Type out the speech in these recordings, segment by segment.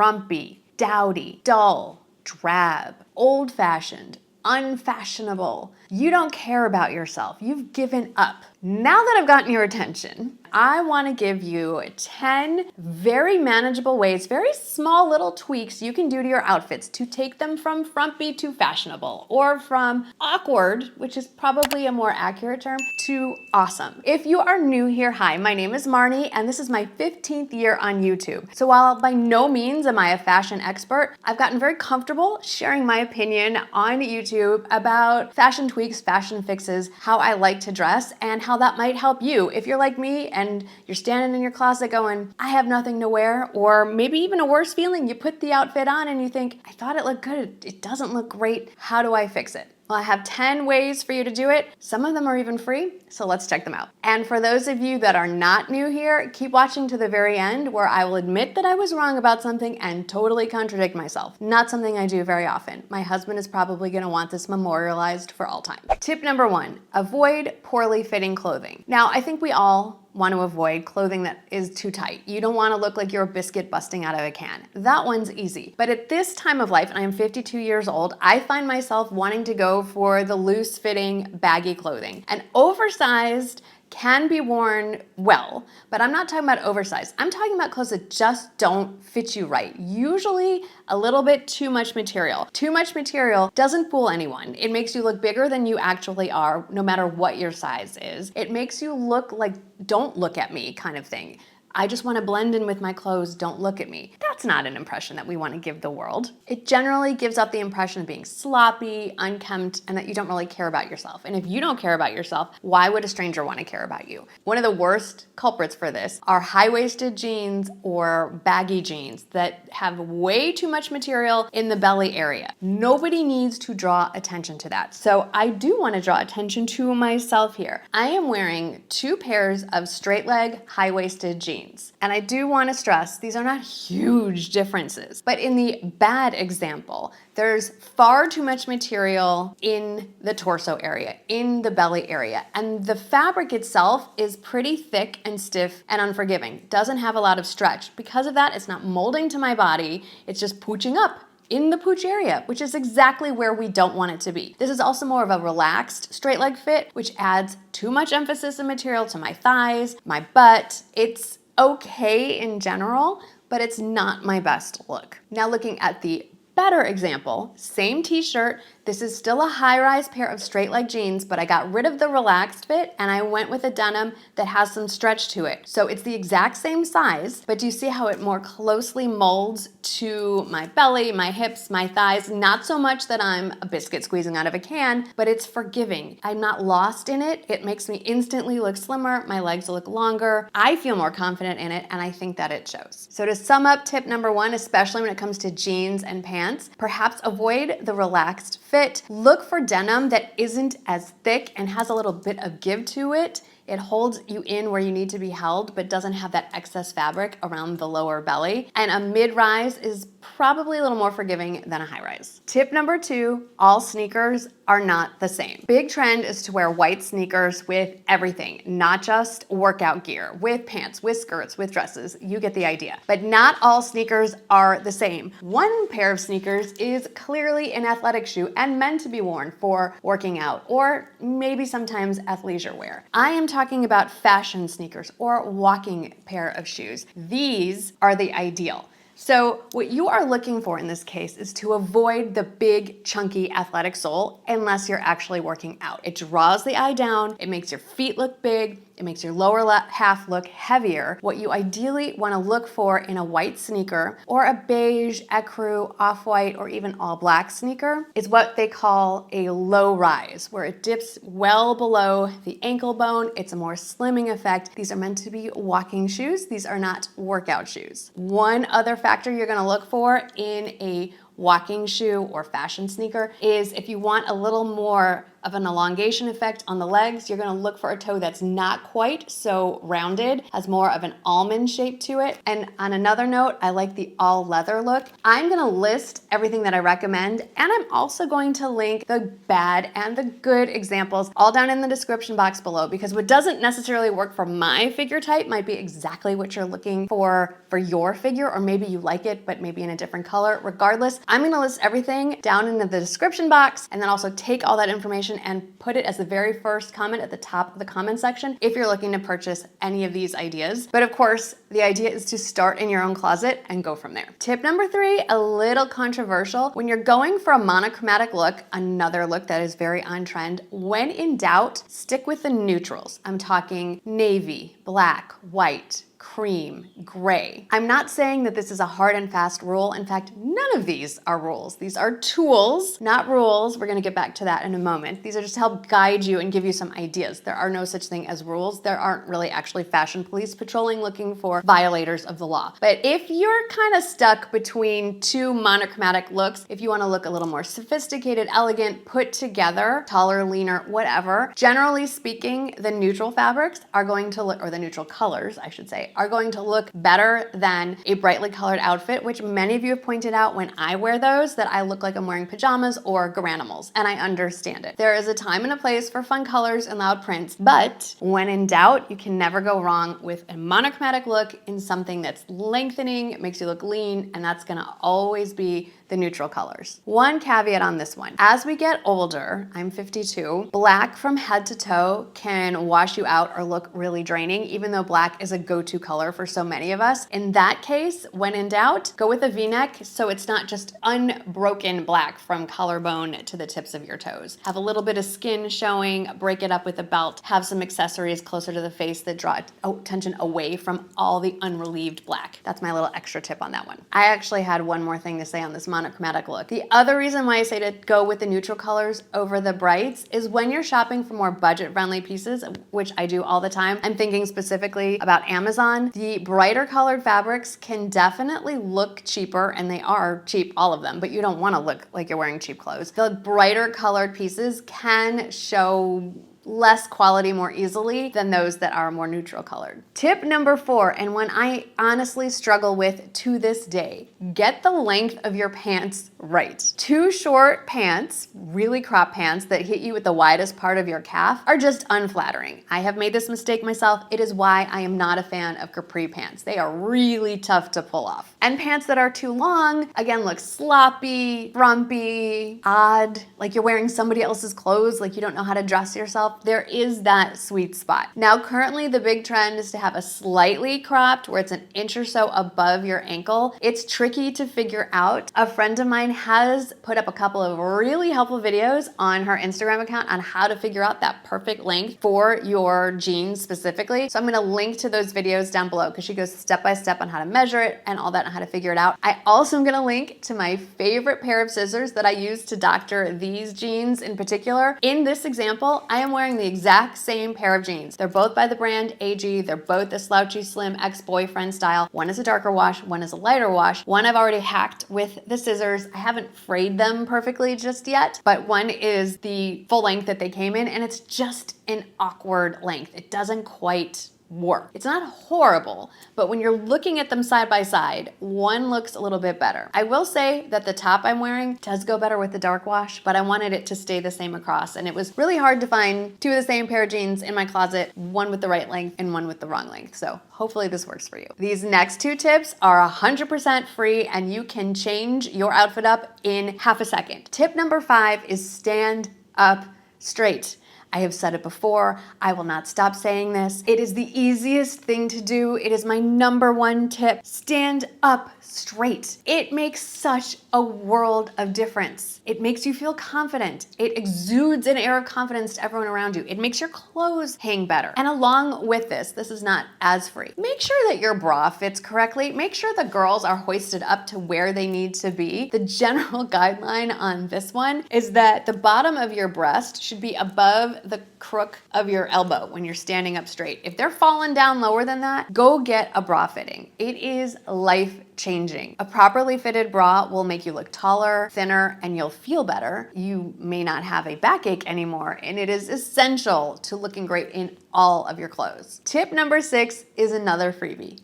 frumpy, dowdy, dull, drab, old-fashioned, unfashionable. You don't care about yourself. You've given up. Now that I've gotten your attention, I want to give you 10 very manageable ways, very small little tweaks you can do to your outfits to take them from frumpy to fashionable, or from awkward, which is probably a more accurate term, to awesome. If you are new here, hi, my name is Marnie, and this is my 15th year on YouTube. So while by no means am I a fashion expert, I've gotten very comfortable sharing my opinion on YouTube about fashion tweaks, fashion fixes, how I like to dress, and how that might help you if you're like me and you're standing in your closet going, I have nothing to wear, or maybe even a worse feeling, you put the outfit on and you think, I thought it looked good, it doesn't look great, how do I fix it? Well, I have 10 ways for you to do it. Some of them are even free, so let's check them out. And for those of you that are not new here, keep watching to the very end where I will admit that I was wrong about something and totally contradict myself. Not something I do very often. My husband is probably gonna want this memorialized for all time. Tip number 1, avoid poorly fitting clothing. Now, I think we all want to avoid clothing that is too tight. You don't want to look like you're a biscuit busting out of a can. That one's easy. But at this time of life, and I am 52 years old, I find myself wanting to go for the loose fitting, baggy clothing. And oversized can be worn well, but I'm not talking about oversized. I'm talking about clothes that just don't fit you right. Usually a little bit too much material. Too much material doesn't fool anyone. It makes you look bigger than you actually are, no matter what your size is. It makes you look like, don't look at me kind of thing. I just want to blend in with my clothes, don't look at me. That's not an impression that we want to give the world. It generally gives up the impression of being sloppy, unkempt, and that you don't really care about yourself. And if you don't care about yourself, why would a stranger want to care about you? One of the worst culprits for this are high-waisted jeans or baggy jeans that have way too much material in the belly area. Nobody needs to draw attention to that. So I do want to draw attention to myself here. I am wearing 2 pairs of straight leg, high-waisted jeans. And I do want to stress, these are not huge differences, but in the bad example, there's far too much material in the torso area, in the belly area, and the fabric itself is pretty thick and stiff and unforgiving. Doesn't have a lot of stretch. Because of that, it's not molding to my body, it's just pooching up in the pooch area, which is exactly where we don't want it to be. This is also more of a relaxed straight leg fit, which adds too much emphasis and material to my thighs, my butt. It's okay in general, but it's not my best look. Now looking at the better example, same t-shirt. This is still a high-rise pair of straight leg jeans, but I got rid of the relaxed fit and I went with a denim that has some stretch to it. So it's the exact same size, but do you see how it more closely molds to my belly, my hips, my thighs? Not so much that I'm a biscuit squeezing out of a can, but it's forgiving. I'm not lost in it. It makes me instantly look slimmer. My legs look longer. I feel more confident in it, and I think that it shows. So to sum up tip number 1, especially when it comes to jeans and pants, perhaps avoid the relaxed fit. Look for denim that isn't as thick and has a little bit of give to it. It holds you in where you need to be held, but doesn't have that excess fabric around the lower belly. And a mid-rise is probably a little more forgiving than a high-rise. Tip number 2, all sneakers are not the same. Big trend is to wear white sneakers with everything, not just workout gear, with pants, with skirts, with dresses. You get the idea. But not all sneakers are the same. One pair of sneakers is clearly an athletic shoe and meant to be worn for working out, or maybe sometimes athleisure wear. I am talking about fashion sneakers or walking pair of shoes. These are the ideal. So what you are looking for in this case is to avoid the big, chunky athletic sole unless you're actually working out. It draws the eye down, it makes your feet look big, it makes your lower half look heavier. What you ideally want to look for in a white sneaker or a beige, ecru, off-white, or even all black sneaker is what they call a low rise, where it dips well below the ankle bone. It's a more slimming effect. These are meant to be walking shoes. These are not workout shoes. One other factor you're going to look for in a walking shoe or fashion sneaker, is if you want a little more of an elongation effect on the legs, you're gonna look for a toe that's not quite so rounded, has more of an almond shape to it. And on another note, I like the all leather look. I'm gonna list everything that I recommend, and I'm also going to link the bad and the good examples all down in the description box below, because what doesn't necessarily work for my figure type might be exactly what you're looking for your figure, or maybe you like it, but maybe in a different color. Regardless, I'm gonna list everything down in the description box, and then also take all that information and put it as the very first comment at the top of the comment section if you're looking to purchase any of these ideas. But of course, the idea is to start in your own closet and go from there. Tip number 3, a little controversial. When you're going for a monochromatic look, another look that is very on trend, when in doubt, stick with the neutrals. I'm talking navy, black, white, cream, gray. I'm not saying that this is a hard and fast rule. In fact, none of these are rules. These are tools, not rules. We're gonna get back to that in a moment. These are just to help guide you and give you some ideas. There are no such thing as rules. There aren't really actually fashion police patrolling looking for violators of the law. But if you're kind of stuck between two monochromatic looks, if you wanna look a little more sophisticated, elegant, put together, taller, leaner, whatever, generally speaking, the neutral fabrics are going to look, or the neutral colors, I should say, are going to look better than a brightly colored outfit, which many of you have pointed out when I wear those that I look like I'm wearing pajamas or garanimals, and I understand it. There is a time and a place for fun colors and loud prints, but when in doubt, you can never go wrong with a monochromatic look in something that's lengthening, it makes you look lean, and that's gonna always be the neutral colors. One caveat on this one. As we get older, I'm 52, black from head to toe can wash you out or look really draining, even though black is a go-to color for so many of us. In that case, when in doubt, go with a V-neck so it's not just unbroken black from collarbone to the tips of your toes. Have a little bit of skin showing, break it up with a belt, have some accessories closer to the face that draw attention away from all the unrelieved black. That's my little extra tip on that one. I actually had one more thing to say on this monochromatic look. The other reason why I say to go with the neutral colors over the brights is when you're shopping for more budget-friendly pieces, which I do all the time. I'm thinking specifically about Amazon. The brighter colored fabrics can definitely look cheaper, and they are cheap, all of them, but you don't want to look like you're wearing cheap clothes. The brighter colored pieces can show less quality more easily than those that are more neutral colored. Tip number 4, and one I honestly struggle with to this day, get the length of your pants right. Too short pants, really crop pants that hit you at the widest part of your calf are just unflattering. I have made this mistake myself. It is why I am not a fan of capri pants. They are really tough to pull off. And pants that are too long, again, look sloppy, frumpy, odd, like you're wearing somebody else's clothes, like you don't know how to dress yourself. There is that sweet spot. Now, currently the big trend is to have a slightly cropped where it's an inch or so above your ankle. It's tricky to figure out. A friend of mine has put up a couple of really helpful videos on her Instagram account on how to figure out that perfect length for your jeans specifically. So I'm gonna link to those videos down below because she goes step by step on how to measure it and all that and how to figure it out. I also am gonna link to my favorite pair of scissors that I use to doctor these jeans in particular. In this example, I am wearing the exact same pair of jeans. They're both by the brand AG. They're both the slouchy slim ex-boyfriend style. One is a darker wash, one is a lighter wash. One I've already hacked with the scissors. I haven't frayed them perfectly just yet, but one is the full length that they came in, and it's just an awkward length. It doesn't quite work. It's not horrible, but when you're looking at them side by side, one looks a little bit better. I will say that the top I'm wearing does go better with the dark wash, but I wanted it to stay the same across, and it was really hard to find two of the same pair of jeans in my closet, one with the right length and one with the wrong length. So hopefully this works for you. These next 2 tips are 100% free, and you can change your outfit up in half a second. Tip number 5 is stand up straight. I have said it before. I will not stop saying this. It is the easiest thing to do. It is my number 1 tip. Stand up straight. It makes such a world of difference. It makes you feel confident. It exudes an air of confidence to everyone around you. It makes your clothes hang better. And along with this is not as free. Make sure that your bra fits correctly. Make sure the girls are hoisted up to where they need to be. The general guideline on this one is that the bottom of your breast should be above the crook of your elbow when you're standing up straight. If they're falling down lower than that, go get a bra fitting. It is life-changing. A properly fitted bra will make you look taller, thinner, and you'll feel better. You may not have a backache anymore, and it is essential to looking great in all of your clothes. Tip number 6 is another freebie.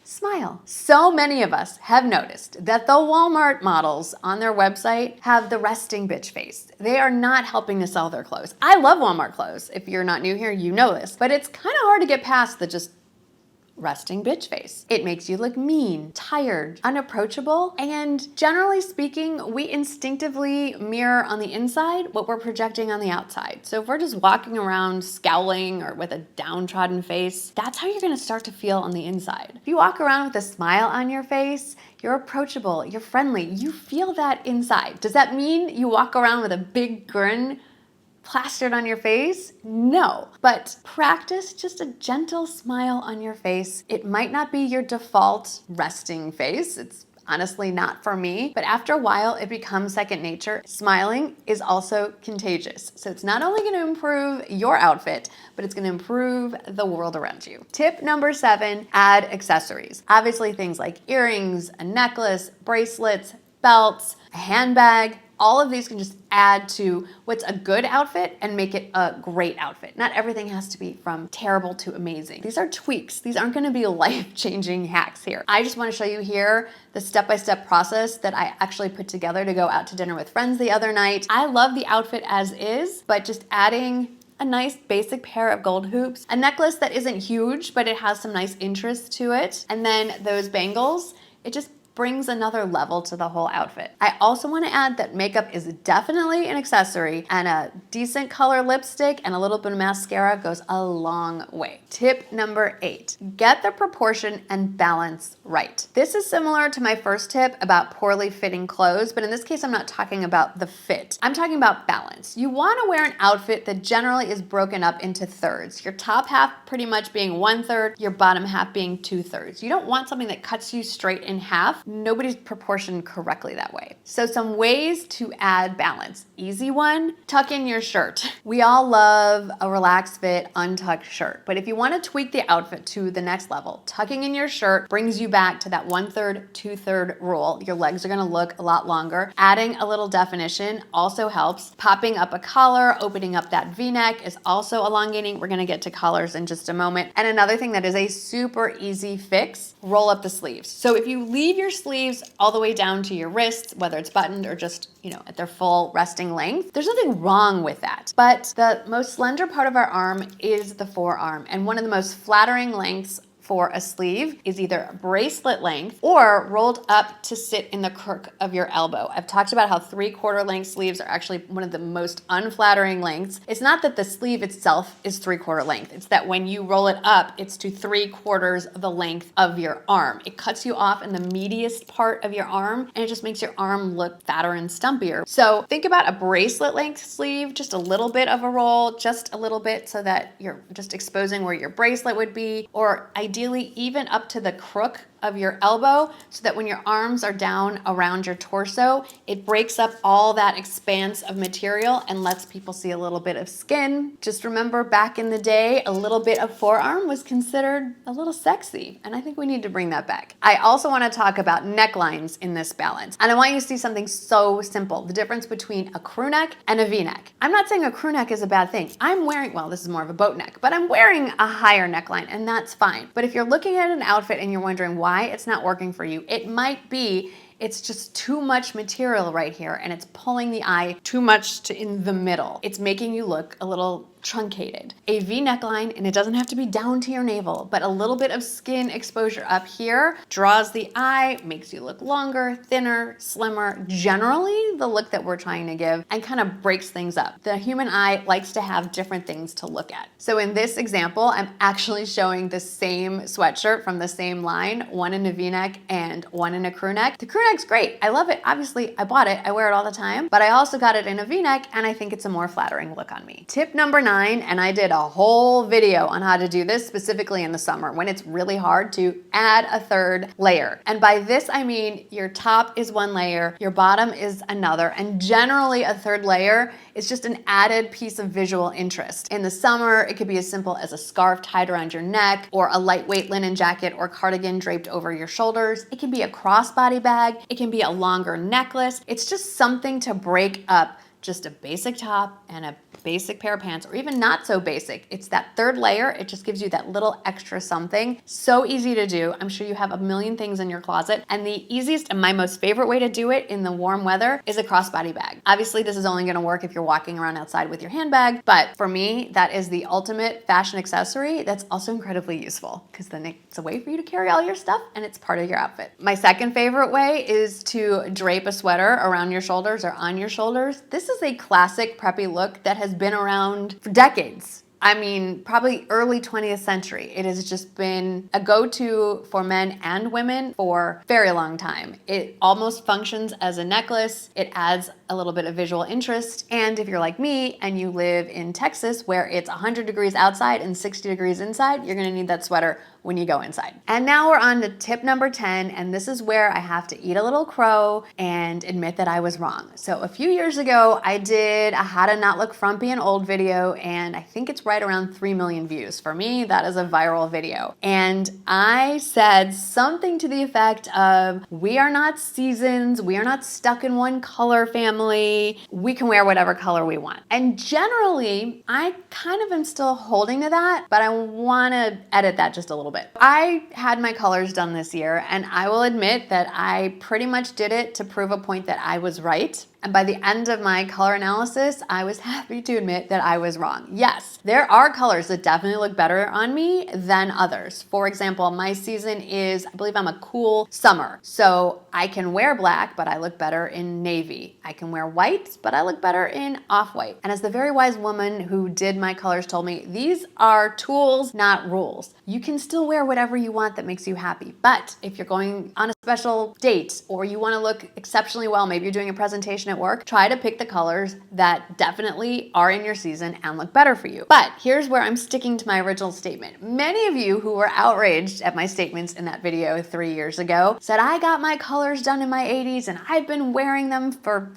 Smile. So many of us have noticed that the Walmart models on their website have the resting bitch face. They are not helping to sell their clothes. I love Walmart clothes. If you're not new here, you know this, but it's kind of hard to get past the just resting bitch face. It makes you look mean, tired, unapproachable, and generally speaking, we instinctively mirror on the inside what we're projecting on the outside. So if we're just walking around scowling or with a downtrodden face, that's how you're gonna start to feel on the inside. If you walk around with a smile on your face, you're approachable, you're friendly, you feel that inside. Does that mean you walk around with a big grin plastered on your face? No, but practice just a gentle smile on your face. It might not be your default resting face. It's honestly not for me, but after a while it becomes second nature. Smiling is also contagious. So it's not only gonna improve your outfit, but it's gonna improve the world around you. Tip number 7, add accessories. Obviously things like earrings, a necklace, bracelets, belts, a handbag, all of these can just add to what's a good outfit and make it a great outfit. Not everything has to be from terrible to amazing. These are tweaks. These aren't gonna be life-changing hacks here. I just wanna show you here the step-by-step process that I actually put together to go out to dinner with friends the other night. I love the outfit as is, but just adding a nice basic pair of gold hoops, a necklace that isn't huge, but it has some nice interest to it, and then those bangles, it just brings another level to the whole outfit. I also want to add that makeup is definitely an accessory, and a decent color lipstick and a little bit of mascara goes a long way. Tip number 8, get the proportion and balance right. This is similar to my first tip about poorly fitting clothes, but in this case, I'm not talking about the fit. I'm talking about balance. You want to wear an outfit that generally is broken up into thirds. Your top half pretty much being 1/3, your bottom half being 2/3. You don't want something that cuts you straight in half. Nobody's proportioned correctly that way. So some ways to add balance. Easy one, tuck in your shirt. We all love a relaxed fit, untucked shirt. But if you want to tweak the outfit to the next level, tucking in your shirt brings you back to that 1/3, 2/3 rule. Your legs are going to look a lot longer. Adding a little definition also helps. Popping up a collar, opening up that V-neck is also elongating. We're going to get to collars in just a moment. And another thing that is a super easy fix, roll up the sleeves. So if you leave your sleeves all the way down to your wrists, whether it's buttoned or just, at their full resting length, there's nothing wrong with that. But the most slender part of our arm is the forearm, and one of the most flattering lengths for a sleeve is either bracelet length or rolled up to sit in the crook of your elbow. I've talked about how 3/4 length sleeves are actually one of the most unflattering lengths. It's not that the sleeve itself is 3/4 length. It's that when you roll it up, it's to 3/4 of the length of your arm. It cuts you off in the meatiest part of your arm, and it just makes your arm look fatter and stumpier. So think about a bracelet length sleeve, just a little bit of a roll, just a little bit, so that you're just exposing where your bracelet would be, or ideally even up to the crook of your elbow, so that when your arms are down around your torso, it breaks up all that expanse of material and lets people see a little bit of skin. Just remember, back in the day, a little bit of forearm was considered a little sexy, and I think we need to bring that back. I also want to talk about necklines in this balance, and I want you to see something so simple, the difference between a crew neck and a V-neck. I'm not saying a crew neck is a bad thing. I'm wearing, well, this is more of a boat neck, but I'm wearing a higher neckline, and that's fine. But if you're looking at an outfit and you're wondering why it's not working for you, it might be it's just too much material right here, and it's pulling the eye too much to in the middle. It's making you look a little truncated. A V neckline, and it doesn't have to be down to your navel, but a little bit of skin exposure up here draws the eye, makes you look longer, thinner, slimmer, generally the look that we're trying to give, and kind of breaks things up. The human eye likes to have different things to look at. So in this example, I'm actually showing the same sweatshirt from the same line, one in a V-neck and one in a crew neck. The crew neck's great. I love it. Obviously, I bought it. I wear it all the time, but I also got it in a V-neck, and I think it's a more flattering look on me. Tip number 9. 9 and I did a whole video on how to do this specifically in the summer when it's really hard to add a third layer. And by this, I mean your top is one layer, your bottom is another, and generally a third layer is just an added piece of visual interest. In the summer, it could be as simple as a scarf tied around your neck or a lightweight linen jacket or cardigan draped over your shoulders. It can be a crossbody bag. It can be a longer necklace. It's just something to break up just a basic top and a basic pair of pants, or even not so basic. It's that third layer. It just gives you that little extra something. So easy to do. I'm sure you have a million things in your closet. And the easiest and my most favorite way to do it in the warm weather is a crossbody bag. Obviously, this is only gonna work if you're walking around outside with your handbag, but for me, that is the ultimate fashion accessory that's also incredibly useful because then it's a way for you to carry all your stuff and it's part of your outfit. My second favorite way is to drape a sweater around your shoulders or on your shoulders. This is a classic preppy look that has been around for decades. I mean, probably early 20th century. It has just been a go-to for men and women for a very long time. It almost functions as a necklace. It adds a little bit of visual interest. And if you're like me and you live in Texas where it's 100 degrees outside and 60 degrees inside, you're gonna need that sweater when you go inside. And now we're on to tip number 10, and this is where I have to eat a little crow and admit that I was wrong. So a few years ago, I did a how to not look frumpy and old video, and I think it's right around 3 million views. For me, that is a viral video. And I said something to the effect of, we are not seasons, we are not stuck in one color family, we can wear whatever color we want. And generally, I kind of am still holding to that, but I wanna edit that just a little bit. I had my colors done this year, and I will admit that I pretty much did it to prove a point that I was right. And by the end of my color analysis, I was happy to admit that I was wrong. Yes, there are colors that definitely look better on me than others. For example, my season is, I believe I'm a cool summer. So I can wear black, but I look better in navy. I can wear white, but I look better in off-white. And as the very wise woman who did my colors told me, these are tools, not rules. You can still wear whatever you want that makes you happy. But if you're going on a special date or you want to look exceptionally well, maybe you're doing a presentation at work, try to pick the colors that definitely are in your season and look better for you. But here's where I'm sticking to my original statement. Many of you who were outraged at my statements in that video 3 years ago said I got my colors done in my 80s and I've been wearing them for,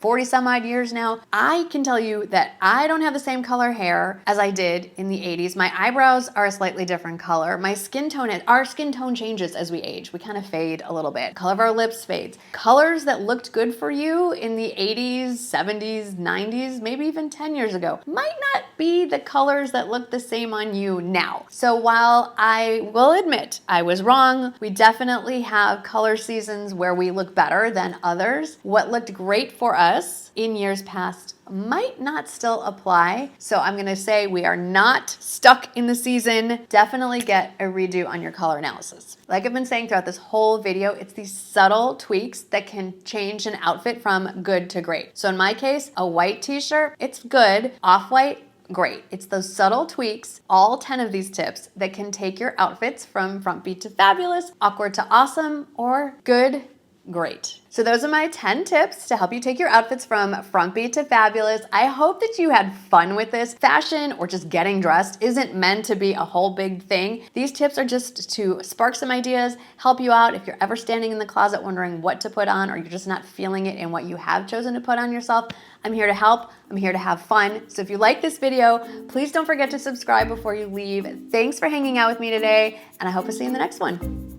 40 some odd years now. I can tell you that I don't have the same color hair as I did in the 80s. My eyebrows are a slightly different color. My skin tone, our skin tone changes as we age. We kind of fade a little bit. Color of our lips fades. Colors that looked good for you in the 80s, 70s, 90s, maybe even 10 years ago might not be the colors that look the same on you now. So while I will admit I was wrong, we definitely have color seasons where we look better than others. What looked great for us in years past might not still apply. So I'm gonna say we are not stuck in the season. Definitely get a redo on your color analysis. Like I've been saying throughout this whole video, it's these subtle tweaks that can change an outfit from good to great. So in my case, a white t-shirt, it's good. Off-white, great. It's those subtle tweaks, all 10 of these tips, that can take your outfits from frumpy to fabulous, awkward to awesome, or good, great. So those are my 10 tips to help you take your outfits from frumpy to fabulous. I hope that you had fun with this. Fashion or just getting dressed isn't meant to be a whole big thing. These tips are just to spark some ideas, help you out if you're ever standing in the closet wondering what to put on, or you're just not feeling it in what you have chosen to put on yourself. I'm here to help. I'm here to have fun. So if you like this video, please don't forget to subscribe before you leave. Thanks for hanging out with me today, and I hope to see you in the next one.